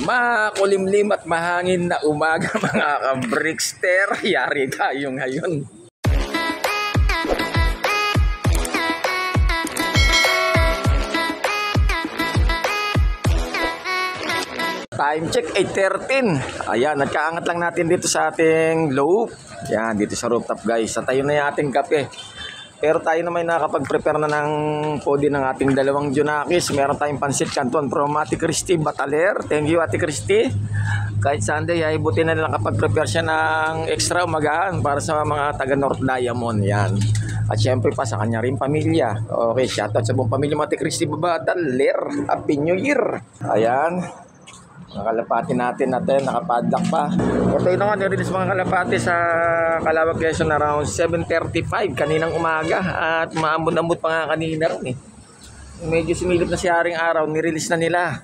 Makulimlim at mahangin na umaga mga ka-Brickster. Yari tayo ngayon. Time check 8:13. Ayan, nagkaangat lang natin dito sa ating loop. Yan, dito sa rooftop guys. Sa tayo na yung ating kape. Pero tayo naman nakapag-prepare na ng podi ng ating dalawang Junakis. Meron tayong pansit canton from Ate Christy Bataler. Thank you Ate Christy. Kahit Sunday ay buti na lang kapag-prepare siya ng extra umagahan para sa mga taga North Diamond. Yan. At syempre pa sa kanya rin pamilya. Okay, shoutout sa buong pamilya mo Ate Christy Bataler. Happy New Year. Ayan. Nakalapati natin, nakapadlock pa. Ito yun naman, narilis mga kalapati sa Calawag Quezon around 7:35 kaninang umaga. At maambot-ambot pa nga kanina rin eh. Medyo sumilip na si Haring Araw, nirelease na nila.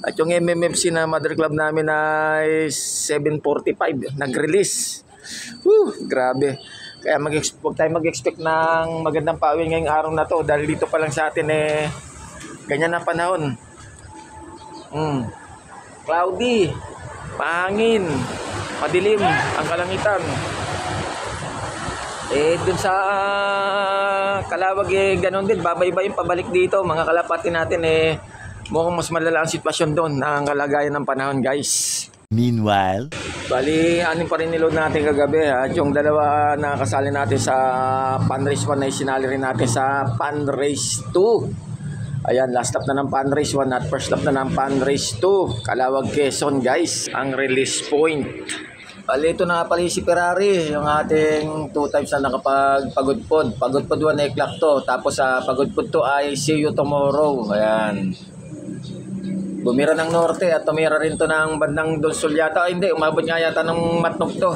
At yung MMFC na Mother Club namin ay 7:45, nag-release. Grabe. Kaya huwag tayo mag-expect ng magandang pawin ngayong araw na to. Dahil dito pa lang sa atin eh, ganyan na panahon. Cloudy, mahangin, madilim ang kalangitan. Dun sa Calawag ganon din, babay-bayin pabalik dito mga kalapati natin mukhang mas malala ang sitwasyon doon ang kalagayan ng panahon guys. Meanwhile, Bali, anin pa rin niload natin kagabi at yung dalawa na kasali natin sa Pan Race 1 ay sinali rin natin sa Pan Race 2. Ayan, last lap na ng Pan Race 1 at first lap na ng Pan Race 2. Calawag Quezon guys, ang release point. Bali, ito na pala si Ferrari, yung ating 2 times na nakapagpagudpod. Pagudpod 1 ay clock to, tapos sa pagudpod 2 ay see you tomorrow. Ayan. Bumira ng norte at tumira rin to ng bandang Don Sol yata. Hindi, umabot nga yata ng Matnog to.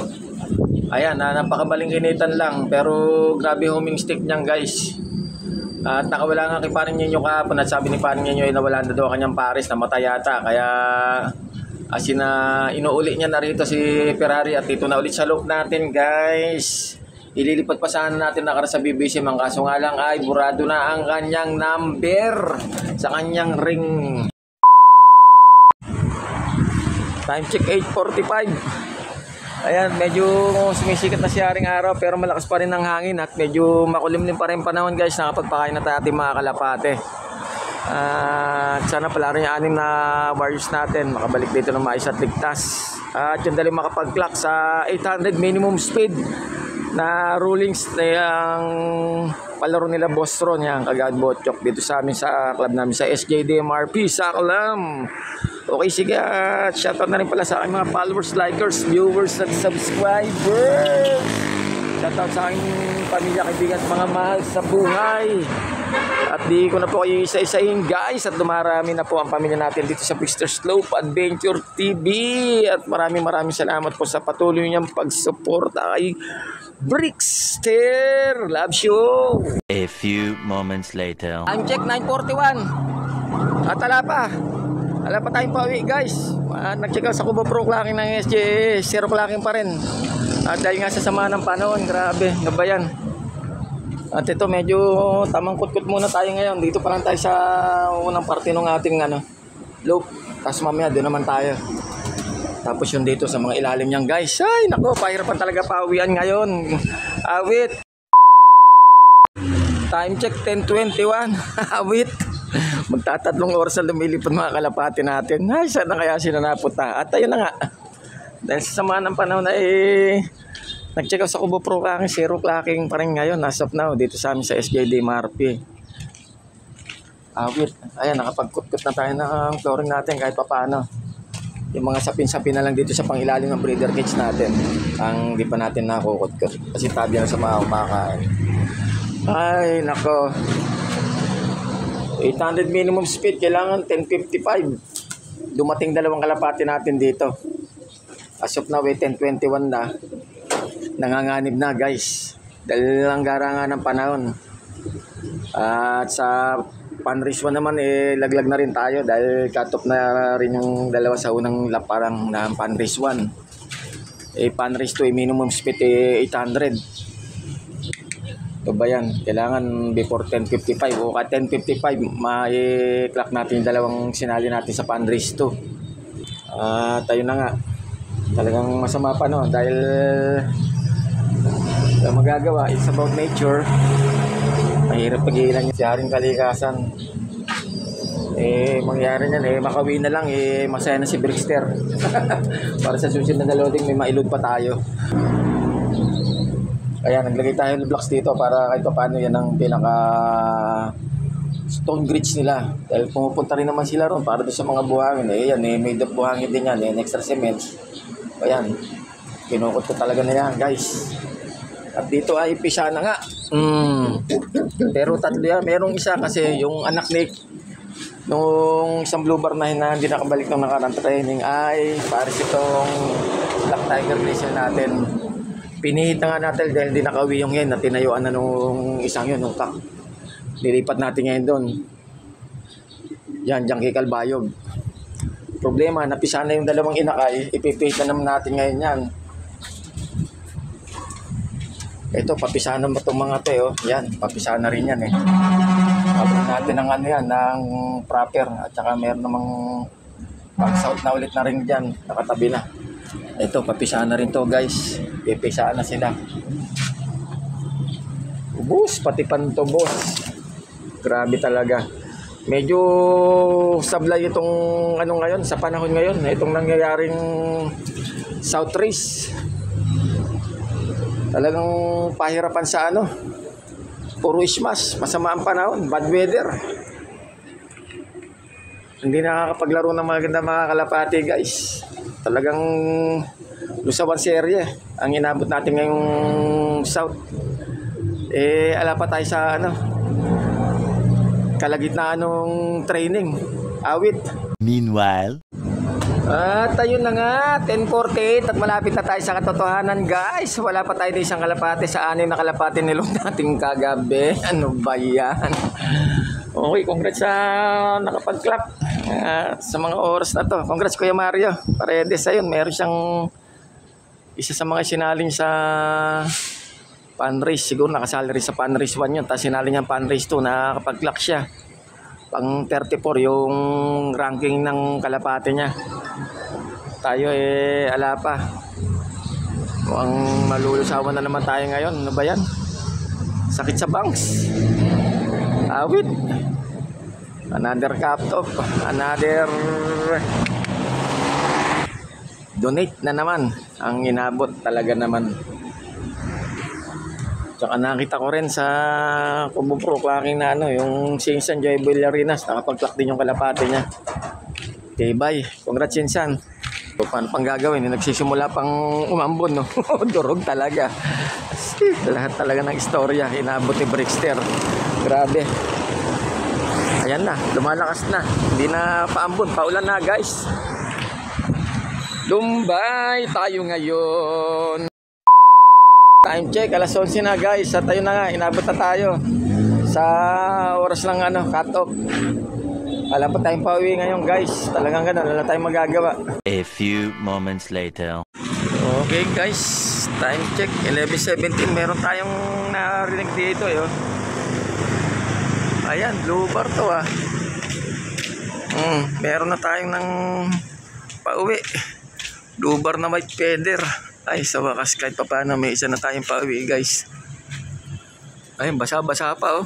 Ayan, napakabalingkinitan lang pero grabe homing stick niyan guys. At nakawala nga kay paring ninyo kahapon at sabi ni paring ninyo ay nawala na daw kanyang pares, namatay yata. Kaya inuuli niya na rito si Ferrari at dito na ulit sa loop natin guys. Ililipat pa sana natin nakara sa BBC mang kaso nga lang ay burado na ang kanyang number sa kanyang ring. Time check 8:45. Ayan, medyo sumisikat na si Haring Araw pero malakas pa rin ang hangin at medyo makulimlim pa rin panahon guys. Nakapagpakain na tayo ating mga kalapate. At sana pala rin yung 6 na warriors natin makabalik dito ng maayos at ligtas. At yung dali makapag-clock sa 800 minimum speed na rulings na yung palaro nila Boss Ron, yung kagad Botchok dito sa amin sa club namin sa SJDMRP sa Kalam. Okay, sige, shoutout na rin pala sa aking mga followers, likers, viewers at subscribers. Shoutout sa aking pamilya, kaibigan at mga mahal sa buhay. At di ko na po kayo isa-isahin guys at dumarami na po ang pamilya natin dito sa Brickster Slope Adventure TV. At maraming salamat po sa patuloy niyang pagsuporta kay Brickster. Love you! a few moments later. Time check 9:41. At Ala pa tayong pauwi guys. Nag-check out sa Kubo Pro Clocking ng SJ 0 clocking pa rin. At dahil nga sa sama ng panahon, grabe, gabayan. At ito medyo tamang kutkut muna tayo ngayon. Dito pa lang tayo sa unang parte ng ating loop. Tapos mamaya doon naman tayo. Tapos yung dito sa mga ilalim niyang guys. Ay nako, pahirapan talaga pauwian ngayon. Awit. Time check 10:21. Awit. Magtatatlong oras na lumilipad mga kalapati natin. Ay, saan na kaya sila napunta? At ayun na nga. Dahil sa sama ng panahon na nag-check out sa Kubo Pro Clocking, 0 clocking pa rin ngayon. As of now, dito sa amin sa SJDMRP. Awit. Ayan, nakapagkutkut na tayo ng flooring natin kahit pa paano. Yung mga sapin-sapin na lang dito sa pangilalim ng breeder cage natin. Ang di pa natin nakukutkut. Kasi tabi na sa mga kumakain. Ay, nako. 800 minimum speed, kailangan 1055. Dumating dalawang kalapati natin dito. As of now, 1021 na. Nanganganib na guys. Dahil lang garangan ng panahon. At sa Pan Race 1 naman, laglag na rin tayo. Dahil cut-off na rin yung dalawa sa unang lap parang na Pan Race 1. Pan Race 2, minimum speed 800. Ito ba yan? Kailangan before 10:55 o ka 10:55 ma-clock natin yung dalawang sinali natin sa Pan Race 2. Tayo na nga. Talagang masama pa no dahil magagawa, it's about nature. Mahirap pagilan yung siyaring kalikasan. Mangyari niyan makawi na lang masaya na si Brickster. Para sa susunod na loading may mailod pa tayo. Kaya naglagay tayo ng blocks dito para kahit paano yan ang pinaka stone bridge nila. Dahil pumupunta rin naman sila ron para doon sa mga buhangin. Yan made of buhangin din yan, extra cement. Ayan, kinukot ko talaga na yan guys. At dito ay pisa na nga. Pero tatlo yan, merong isa kasi yung anak ni nung isang blue bar na hindi nakabalik ng nakarang training ay pares itong Black Tiger Grizzle natin. Pinihit na nga natin dahil hindi nakawi yung yan na tinayuan na nung isang yun, nung tak. Nilipat natin ngayon doon. Yan, dyan kay Kalbayog. Problema, napisa na yung dalawang inakay, ipipihit na naman natin ngayon yan. Ito, papisa na itong mga to, yan, papisa na rin yan Habang natin ng ano yan, ng proper, at saka meron namang pang-south na ulit na rin dyan, nakatabi na. Ito, papisa na rin to guys, ipisa na sila. Ubus, pati panto boss. Grabe talaga. Medyo sablay itong ano ngayon, sa panahon ngayon, itong nangyayaring south race. Talagang pahirapan sa ano, puro ismas, masama ang panahon, bad weather. Hindi nakakapaglaro ng maganda mga kalapati guys. Talagang lusawan serye ang inabot natin ngayong south. Ala pa tayo sa ano, kalagitnaan ng training, awit. Meanwhile, At ayun na nga, 10:48 at malapit na tayo sa katotohanan guys. Wala pa tayo din isang kalapate sa 6 na kalapate nilong nating kagabi. Ano ba yan? Okay, congrats sa nakapag-clap sa mga oras na to. Congrats Kuya Mario. Paredes ayun, meron siyang isa sa mga sinalin sa fundraise. Siguro nakasali rin sa fundraise 1 yun. Tapos sinalin niya fundraise 2, nakakapag-clap siya. Pang 34 yung ranking ng kalapate niya. Tayo ala pa. Mukhang malulusawan na naman tayo ngayon. Ano ba yan? Sakit sa bangs. Awit. Another cup-top. Another donate na naman. Ang inabot talaga naman. Tsaka nakita ko rin sa Kubo Pro Clacking na ano, yung Sinsan Joy Billarinas, nakapag-clack din yung kalapate niya. Okay, bye. Congrats Sinsan. So, paano pang gagawin? Nagsisimula pang umambon, no? Durog talaga. Lahat talaga ng istorya, inabot ni Brickster. Grabe. Ayan na, lumalakas na. Hindi na paambon, paulan na guys. Lumbay tayo ngayon. Time check, alas 11 na guys. At tayo na nga, inabot na tayo sa oras ng ano, cut-off. Wala pa tayong pauwi ngayon guys. Talagang gano'n, wala tayong magagawa. a few moments later. Okay guys, time check, 11:17. Meron tayong narinig dito Ayan, blue bar to meron na tayong ng pauwi. Blue bar na white feather. Ay, sa wakas kahit pa paano may isa na tayong pauwi guys. Ayun, basa-basa pa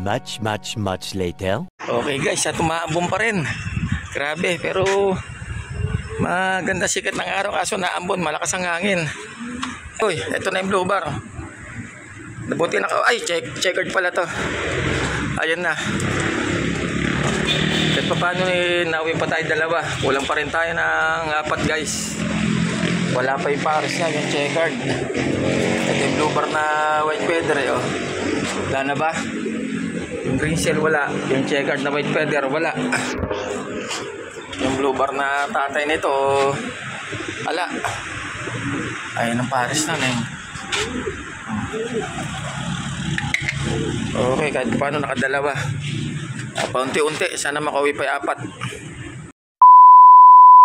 Much later. Okay guys, at umaambon pa rin. Grabe, pero maganda sikat ng araw kaso naambon, malakas ang hangin. Uy, eto na yung blue bar. Nabuti na ay, checkered pala to. Ayun na. Kahit pa paano nauwi pa tayo dalawa. Kulang pa rin tayo ng 4 guys. Wala pa yung pares niya, yung checkered. Ito yung blue bar na white feather Wala na ba? Yung green shell wala. Yung checkered na white feather wala. Yung blue bar na tatay nito wala. Ayun ang pares na Okay, kahit paano nakadalawa. Paunti-unti, sana makauwi pa yung 4.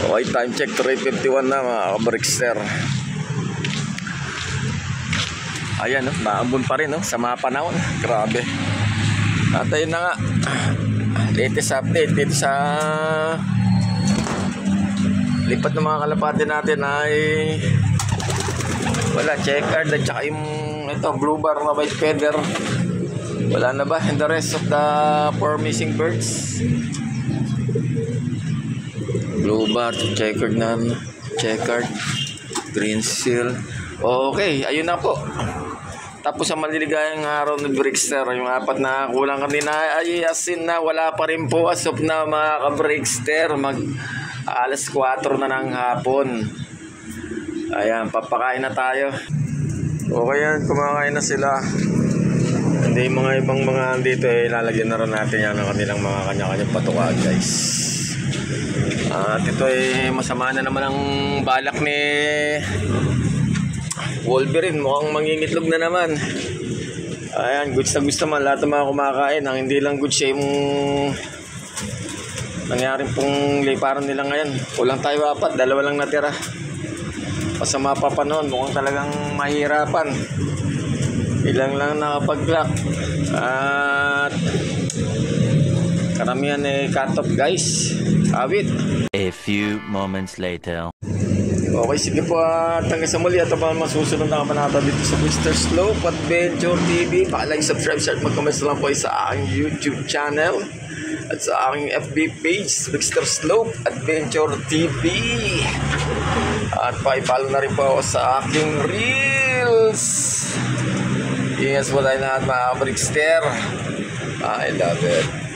Okay, time check 3:51 na mga kabrickster. Ayan naambon pa rin sa mga panahon. Grabe. At ayun na nga, latest update dito sa lipat ng mga kalapati natin ay wala, checkered at saka yung ito, blue bar na white feather. Wala na ba? And the rest of the 4 missing birds. Blue bar, checkered na, checkered, green seal. Okay, ayun na po. Tapos sa maliligayang araw ng Breakster, yung 4 na kulang kanina ay asin na wala pa rin po as of na mga ka-Breakster. Alas 4 na ng hapon. Ayan, papakain na tayo. Okay yan, kumakain na sila. Hindi mga ibang mga dito lalagyan na rin natin yan ng kanilang mga kanya-kanyang patuka, guys. At ito masama na naman ang balak ni Wolverine, mukhang mangingitlog na naman. Ayan, goods na gusto man lahat ng mga kumakain. Ang hindi lang goods yung nangyaring pong liparan nila ngayon. Kulang tayo 4, 2 lang natira. Pasama pa pa noon, mukhang talagang mahirapan. Ilang lang nakapag-lock. At karamihan cut off, guys. Awit. A few moments later. Okay, sige po at hanggang sa muli at ang masusunod na kabanata dito sa Mr. Slope Adventure TV. Like, subscribe, share, mag-comment lang po sa aking YouTube channel at sa aking FB page, Mr. Slope Adventure TV. At pa-follow na rin po ako sa aking Reels. Ingat po tayo lahat mga Breakster. I love it.